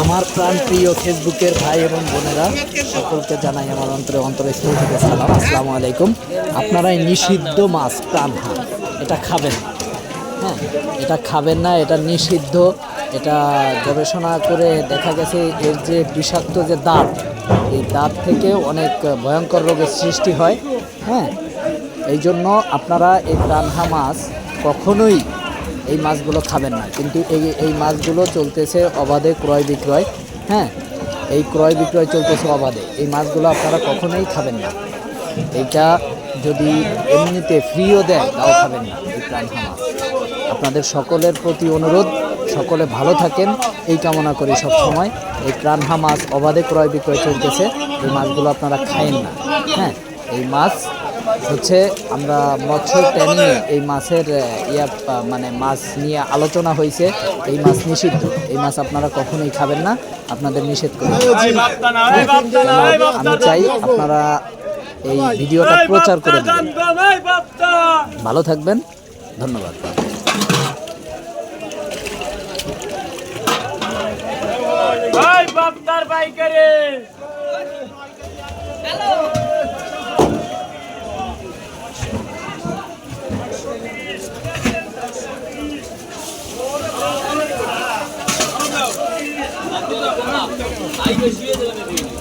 আমার প্রাণপ্রিয় ফেসবুকের ভাই এবং বোনেরা সকলকে জানাই আমার অন্তরস্থল থেকে সালাম। আসসালামু আলাইকুম। আপনারা এই নিষিদ্ধ মাছ প্রাণহা এটা খাবেন না, হ্যাঁ, এটা খাবেন না, এটা নিষিদ্ধ। এটা গবেষণা করে দেখা গেছে এর যে বিষাক্ত যে দাঁত, এই দাঁত থেকে অনেক ভয়ঙ্কর রোগের সৃষ্টি হয়। হ্যাঁ, এই জন্য আপনারা এই প্রাণহা মাছ কখনোই এই মাছগুলো খাবেন না। কিন্তু এই মাছগুলো চলতেছে অবাধে ক্রয় বিক্রয়। হ্যাঁ, এই ক্রয় বিক্রয় চলতেছে অবাধে। এই মাছগুলো আপনারা কখনোই খাবেন না। এইটা যদি এমনিতে ফ্রিও দেয় তাও খাবেন না এই প্রাণহা মাছ। আপনাদের সকলের প্রতি অনুরোধ, সকলে ভালো থাকেন এই কামনা করি সব সময়। এই প্রাণহা মাছ অবাধে ক্রয় বিক্রয় চলতেছে, এই মাছগুলো আপনারা খায়েন না। হ্যাঁ, এই মাছ হচ্ছে আমরা মৎস্য ট্যানিংয়ে এই মাছের মানে মাছ নিয়ে আলোচনা হয়েছে। এই মাছ নিষিদ্ধ, এই মাছ আপনারা কখনোই খাবেন না, আপনাদের নিষেধ করি। আমি চাই আপনারা এই ভিডিওটা প্রচার করে দেবেন। ভালো থাকবেন, ধন্যবাদ। আই বেশি হয়ে যাবে।